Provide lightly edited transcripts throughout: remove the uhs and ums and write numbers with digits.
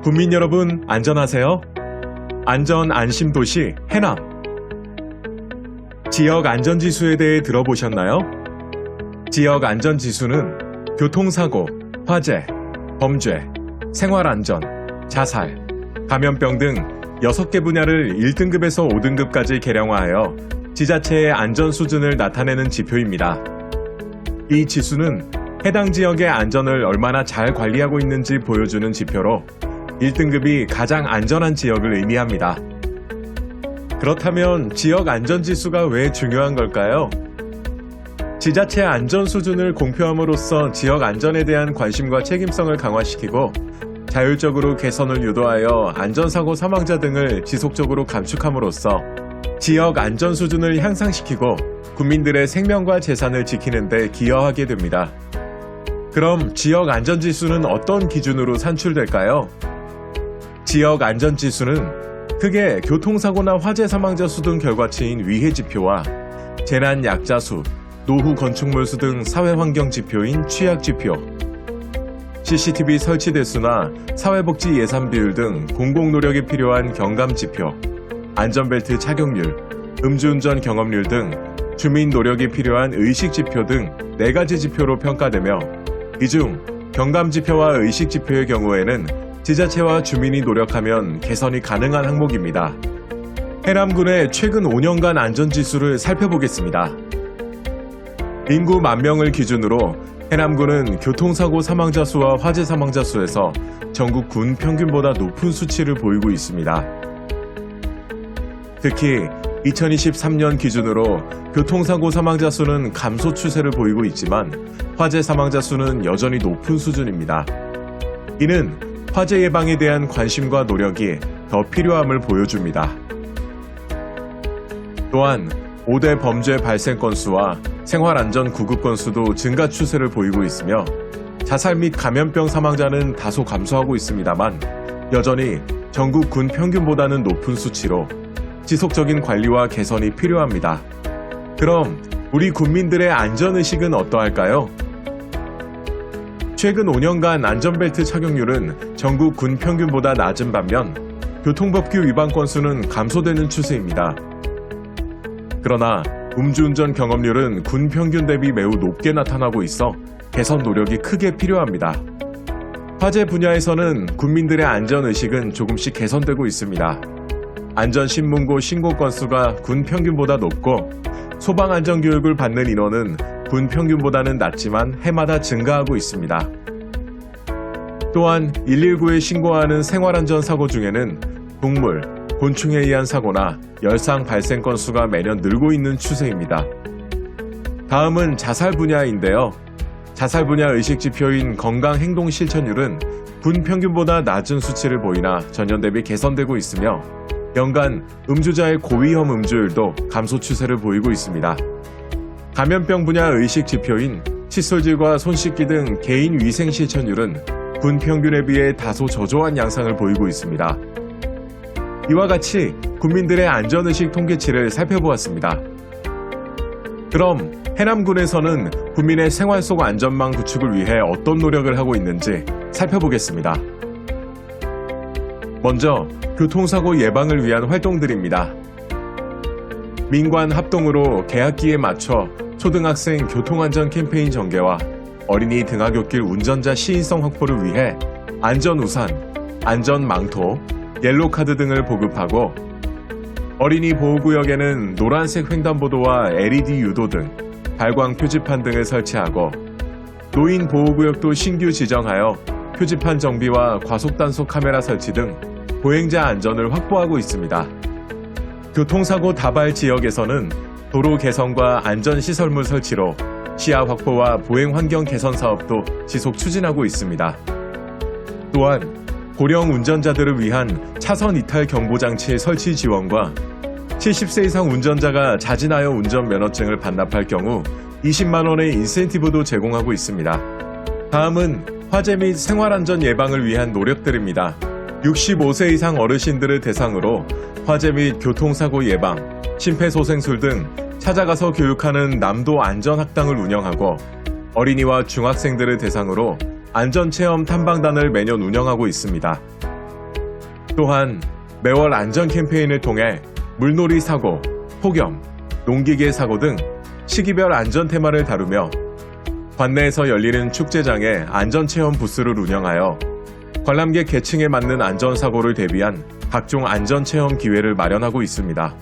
국민 여러분 안전하세요? 안전 안심 도시 해남. 지역 안전지수에 대해 들어보셨나요? 지역 안전지수는 교통사고, 화재, 범죄, 생활안전, 자살, 감염병 등 6개 분야를 1등급에서 5등급까지 계량화하여 지자체의 안전 수준을 나타내는 지표입니다. 이 지수는 해당 지역의 안전을 얼마나 잘 관리하고 있는지 보여주는 지표로 1등급이 가장 안전한 지역을 의미합니다. 그렇다면 지역 안전지수가 왜 중요한 걸까요? 지자체 안전 수준을 공표함으로써 지역 안전에 대한 관심과 책임성을 강화시키고 자율적으로 개선을 유도하여 안전사고 사망자 등을 지속적으로 감축함으로써 지역 안전 수준을 향상시키고 국민들의 생명과 재산을 지키는 데 기여하게 됩니다. 그럼 지역 안전지수는 어떤 기준으로 산출될까요? 지역 안전지수는 크게 교통사고나 화재 사망자 수 등 결과치인 위해지표와 재난 약자 수, 노후 건축물 수 등 사회환경 지표인 취약지표, CCTV 설치 대수나 사회복지 예산 비율 등 공공노력이 필요한 경감지표, 안전벨트 착용률, 음주운전 경험률 등 주민 노력이 필요한 의식지표 등 4가지 지표로 평가되며 이 중 경감지표와 의식지표의 경우에는 지자체와 주민이 노력하면 개선이 가능한 항목입니다. 해남군의 최근 5년간 안전지수를 살펴보겠습니다. 인구 10,000명을 기준으로 해남군은 교통사고 사망자 수와 화재 사망자 수에서 전국 군 평균보다 높은 수치를 보이고 있습니다. 특히 2023년 기준으로 교통사고 사망자 수는 감소 추세를 보이고 있지만 화재 사망자 수는 여전히 높은 수준입니다. 이는 화재 예방에 대한 관심과 노력이 더 필요함을 보여줍니다. 또한 5대 범죄 발생 건수와 생활안전 구급 건수도 증가 추세를 보이고 있으며 자살 및 감염병 사망자는 다소 감소하고 있습니다만 여전히 전국 군 평균보다는 높은 수치로 지속적인 관리와 개선이 필요합니다. 그럼 우리 국민들의 안전의식은 어떠할까요? 최근 5년간 안전벨트 착용률은 전국 군 평균보다 낮은 반면 교통법규 위반 건수는 감소되는 추세입니다. 그러나 음주운전 경험률은 군 평균 대비 매우 높게 나타나고 있어 개선 노력이 크게 필요합니다. 화재 분야에서는 국민들의 안전의식은 조금씩 개선되고 있습니다. 안전신문고 신고 건수가 군 평균보다 높고 소방안전교육을 받는 인원은 군 평균보다는 낮지만 해마다 증가하고 있습니다. 또한 119에 신고하는 생활안전 사고 중에는 동물, 곤충에 의한 사고나 열상 발생 건수가 매년 늘고 있는 추세입니다. 다음은 자살 분야인데요. 자살 분야 의식지표인 건강행동 실천율은 군 평균보다 낮은 수치를 보이나 전년 대비 개선되고 있으며 연간 음주자의 고위험 음주율도 감소 추세를 보이고 있습니다. 감염병 분야 의식 지표인 칫솔질과 손 씻기 등 개인 위생 실천율은 군 평균에 비해 다소 저조한 양상을 보이고 있습니다. 이와 같이 국민들의 안전의식 통계치를 살펴보았습니다. 그럼 해남군에서는 국민의 생활 속 안전망 구축을 위해 어떤 노력을 하고 있는지 살펴보겠습니다. 먼저 교통사고 예방을 위한 활동들입니다. 민관 합동으로 개학기에 맞춰 초등학생 교통안전 캠페인 전개와 어린이 등하굣길 운전자 시인성 확보를 위해 안전우산, 안전망토, 옐로카드 등을 보급하고 어린이 보호구역에는 노란색 횡단보도와 LED 유도 등 발광 표지판 등을 설치하고 노인 보호구역도 신규 지정하여 표지판 정비와 과속단속 카메라 설치 등 보행자 안전을 확보하고 있습니다. 교통사고 다발 지역에서는 도로 개선과 안전시설물 설치로 시야 확보와 보행 환경 개선 사업도 지속 추진하고 있습니다. 또한 고령 운전자들을 위한 차선 이탈 경보장치 설치 지원과 70세 이상 운전자가 자진하여 운전면허증을 반납할 경우 20만 원의 인센티브도 제공하고 있습니다. 다음은 화재 및 생활안전 예방을 위한 노력들입니다. 65세 이상 어르신들을 대상으로 화재 및 교통사고 예방, 심폐소생술 등 찾아가서 교육하는 남도 안전학당을 운영하고 어린이와 중학생들을 대상으로 안전체험 탐방단을 매년 운영하고 있습니다. 또한 매월 안전 캠페인을 통해 물놀이 사고, 폭염, 농기계 사고 등 시기별 안전 테마를 다루며 관내에서 열리는 축제장에 안전체험 부스를 운영하여 관람객 계층에 맞는 안전사고를 대비한 각종 안전체험 기회를 마련하고 있습니다.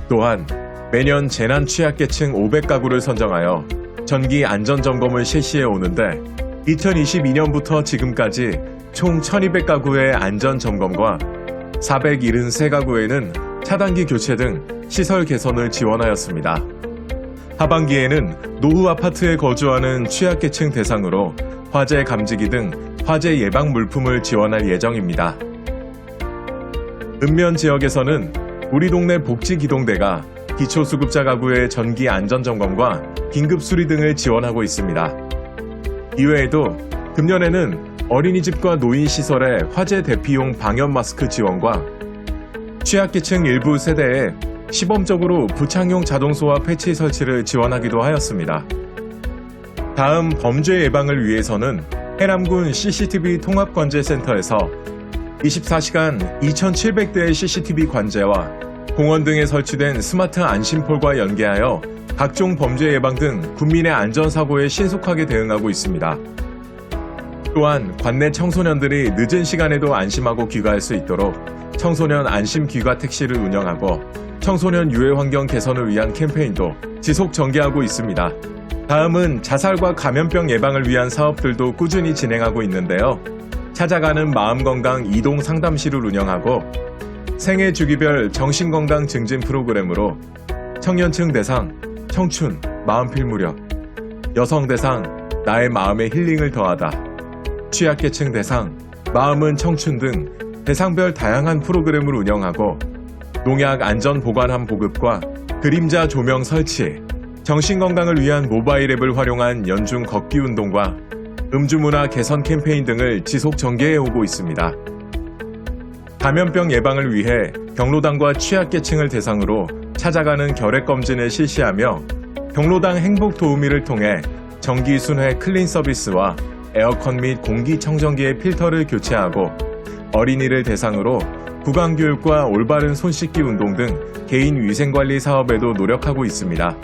또한 매년 재난 취약계층 500가구를 선정하여 정기 안전점검을 실시해 오는데 2022년부터 지금까지 총 1200가구의 안전점검과 473가구에는 차단기 교체 등 시설 개선을 지원하였습니다. 하반기에는 노후 아파트에 거주하는 취약계층 대상으로 화재 감지기 등 화재 예방 물품을 지원할 예정입니다. 읍면 지역에서는 우리 동네 복지기동대가 기초수급자 가구의 전기 안전점검과 긴급수리 등을 지원하고 있습니다. 이외에도 금년에는 어린이집과 노인시설의 화재 대피용 방역 마스크 지원과 취약계층 일부 세대에 시범적으로 부착용 자동소화 패치 설치를 지원하기도 하였습니다. 다음 범죄 예방을 위해서는 해남군 CCTV 통합관제센터에서 24시간 2,700대의 CCTV 관제와 공원 등에 설치된 스마트 안심폴과 연계하여 각종 범죄 예방 등 국민의 안전사고에 신속하게 대응하고 있습니다. 또한 관내 청소년들이 늦은 시간에도 안심하고 귀가할 수 있도록 청소년 안심 귀가 택시를 운영하고 청소년 유해 환경 개선을 위한 캠페인도 지속 전개하고 있습니다. 다음은 자살과 감염병 예방을 위한 사업들도 꾸준히 진행하고 있는데요. 찾아가는 마음건강 이동 상담실을 운영하고 생애 주기별 정신건강 증진 프로그램으로 청년층 대상 청춘 마음필 무력, 여성 대상 나의 마음의 힐링을 더하다, 취약계층 대상 마음은 청춘 등 대상별 다양한 프로그램을 운영하고 농약 안전 보관함 보급과 그림자 조명 설치, 정신건강을 위한 모바일 앱을 활용한 연중 걷기 운동과 음주문화 개선 캠페인 등을 지속 전개해 오고 있습니다. 감염병 예방을 위해 경로당과 취약계층을 대상으로 찾아가는 결핵검진을 실시하며 경로당 행복도우미를 통해 전기순회 클린 서비스와 에어컨 및 공기청정기의 필터를 교체하고 어린이를 대상으로 구강교육과 올바른 손 씻기 운동 등 개인 위생관리 사업에도 노력하고 있습니다.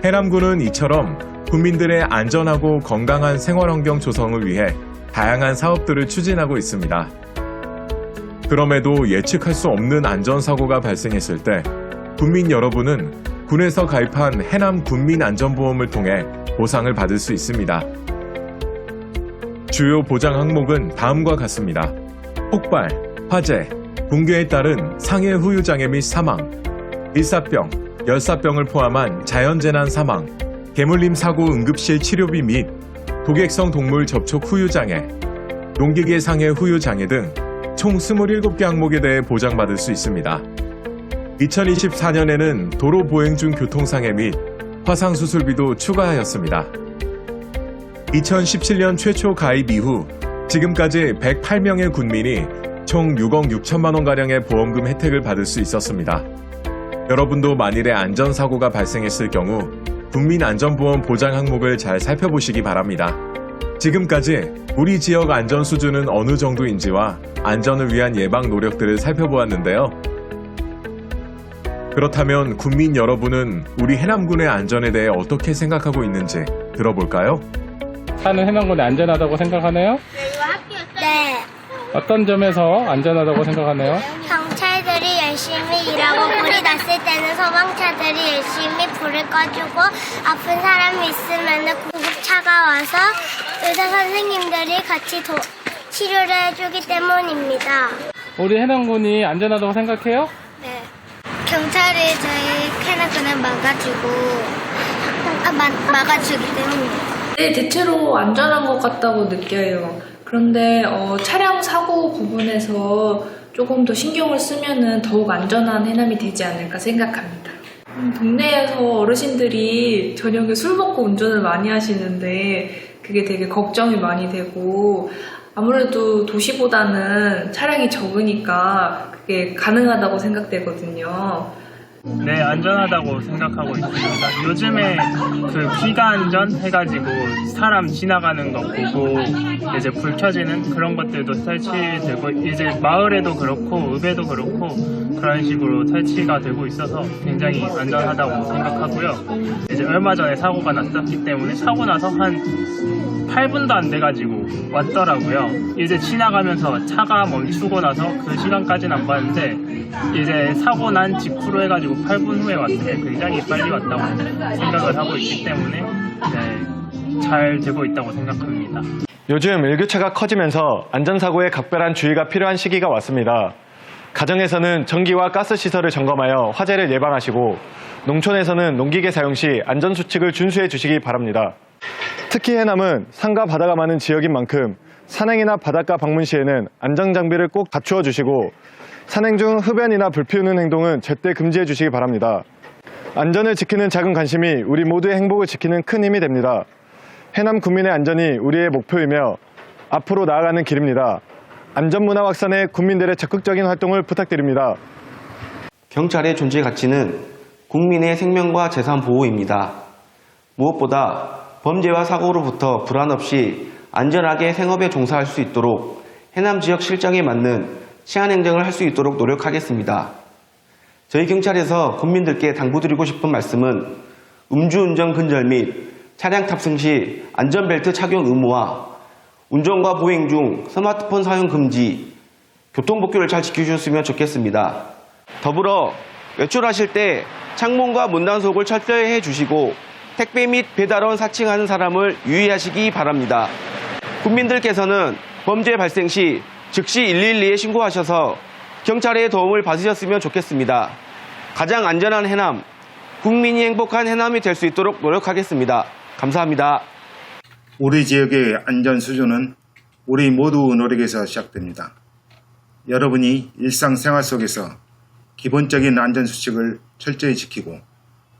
해남군은 이처럼 국민들의 안전하고 건강한 생활환경 조성을 위해 다양한 사업들을 추진하고 있습니다. 그럼에도 예측할 수 없는 안전사고가 발생했을 때 국민 여러분은 군에서 가입한 해남 군민안전보험을 통해 보상을 받을 수 있습니다. 주요 보장 항목은 다음과 같습니다. 폭발, 화재, 붕괴에 따른 상해 후유장애 및 사망, 일사병, 열사병을 포함한 자연재난 사망, 개물림 사고 응급실 치료비 및 독액성 동물 접촉 후유장애, 농기계 상해 후유장애 등 총 27개 항목에 대해 보장받을 수 있습니다. 2024년에는 도로 보행 중 교통상해 및 화상 수술비도 추가하였습니다. 2017년 최초 가입 이후 지금까지 108명의 군민이 총 6억 6천만 원가량의 보험금 혜택을 받을 수 있었습니다. 여러분도 만일에 안전사고가 발생했을 경우 국민안전보험 보장 항목을 잘 살펴보시기 바랍니다. 지금까지 우리 지역 안전 수준은 어느 정도인지와 안전을 위한 예방 노력들을 살펴보았는데요. 그렇다면 국민 여러분은 우리 해남군의 안전에 대해 어떻게 생각하고 있는지 들어볼까요? 사는 해남군이 안전하다고 생각하나요? 네. 어떤 점에서 안전하다고 생각하나요? 경찰들이 열심히 일하고 불이 났을 때는 소방차들이 열심히 불을 꺼주고 아픈 사람이 있으면 구급차가 와서 의사 선생님들이 같이 치료를 해주기 때문입니다. 우리 해남군이 안전하다고 생각해요? 네. 경찰이 저희 해남군을 막아주기 때문입니다. 네, 대체로 안전한 것 같다고 느껴요. 그런데 차량 사고 부분에서 조금 더 신경을 쓰면은 더욱 안전한 해남이 되지 않을까 생각합니다. 동네에서 어르신들이 저녁에 술 먹고 운전을 많이 하시는데 그게 되게 걱정이 많이 되고 아무래도 도시보다는 차량이 적으니까 그게 가능하다고 생각되거든요. 네, 안전하다고 생각하고 있습니다. 요즘에 그 귀가 안전 해가지고 사람 지나가는 거 보고 이제 불 켜지는 그런 것들도 설치되고 이제 마을에도 그렇고 읍에도 그렇고 그런 식으로 설치가 되고 있어서 굉장히 안전하다고 생각하고요. 이제 얼마 전에 사고가 났었기 때문에 사고 나서 한 8분도 안 돼가지고 왔더라고요. 이제 지나가면서 차가 멈추고 나서 그 시간까지는 안 봤는데 이제 사고 난 직후로 해가지고 8분 후에 왔는데 굉장히 빨리 왔다고 생각을 하고 있기 때문에 잘 되고 있다고 생각합니다. 요즘 일교차가 커지면서 안전사고에 각별한 주의가 필요한 시기가 왔습니다. 가정에서는 전기와 가스 시설을 점검하여 화재를 예방하시고 농촌에서는 농기계 사용 시 안전수칙을 준수해 주시기 바랍니다. 특히 해남은 산과 바다가 많은 지역인 만큼 산행이나 바닷가 방문 시에는 안전장비를 꼭 갖추어 주시고 산행 중 흡연이나 불 피우는 행동은 절대 금지해 주시기 바랍니다. 안전을 지키는 작은 관심이 우리 모두의 행복을 지키는 큰 힘이 됩니다. 해남 국민의 안전이 우리의 목표이며 앞으로 나아가는 길입니다. 안전문화 확산에 국민들의 적극적인 활동을 부탁드립니다. 경찰의 존재 가치는 국민의 생명과 재산 보호입니다. 무엇보다 범죄와 사고로부터 불안 없이 안전하게 생업에 종사할 수 있도록 해남 지역 실정에 맞는 시한 행정을 할 수 있도록 노력하겠습니다. 저희 경찰에서 국민들께 당부드리고 싶은 말씀은 음주운전 근절 및 차량 탑승 시 안전벨트 착용 의무와 운전과 보행 중 스마트폰 사용 금지, 교통법규를 잘 지켜주셨으면 좋겠습니다. 더불어 외출하실 때 창문과 문단속을 철저히 해주시고 택배 및 배달원 사칭하는 사람을 유의하시기 바랍니다. 국민들께서는 범죄 발생 시 즉시 112에 신고하셔서 경찰의 도움을 받으셨으면 좋겠습니다. 가장 안전한 해남, 국민이 행복한 해남이 될 수 있도록 노력하겠습니다. 감사합니다. 우리 지역의 안전 수준은 우리 모두 노력에서 시작됩니다. 여러분이 일상생활 속에서 기본적인 안전수칙을 철저히 지키고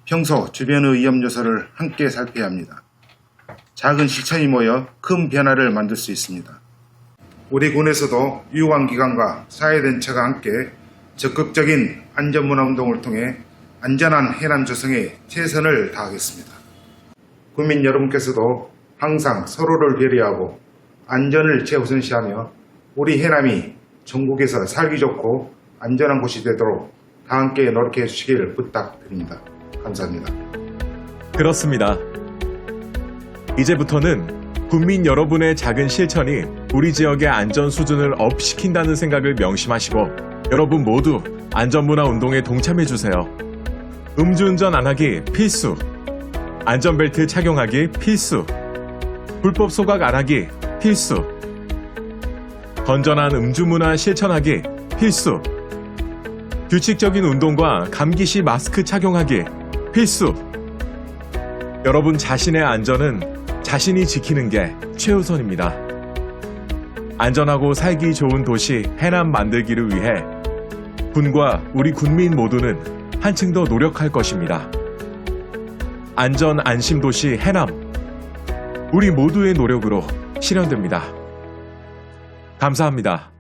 평소 주변의 위험 요소를 함께 살펴야 합니다. 작은 실천이 모여 큰 변화를 만들 수 있습니다. 우리 군에서도 유관기관과 사회단체가 함께 적극적인 안전문화 운동을 통해 안전한 해남 조성에 최선을 다하겠습니다. 국민 여러분께서도 항상 서로를 배려하고 안전을 최우선시하며 우리 해남이 전국에서 살기 좋고 안전한 곳이 되도록 다 함께 노력해 주시기를 부탁드립니다. 감사합니다. 그렇습니다. 이제부터는 국민 여러분의 작은 실천이 우리 지역의 안전 수준을 업시킨다는 생각을 명심하시고 여러분 모두 안전문화 운동에 동참해주세요. 음주운전 안 하기 필수, 안전벨트 착용하기 필수, 불법 소각 안 하기 필수, 건전한 음주문화 실천하기 필수, 규칙적인 운동과 감기 시 마스크 착용하기 필수. 여러분 자신의 안전은 자신이 지키는 게 최우선입니다. 안전하고 살기 좋은 도시 해남 만들기를 위해 군과 우리 군민 모두는 한층 더 노력할 것입니다. 안전 안심 도시 해남, 우리 모두의 노력으로 실현됩니다. 감사합니다.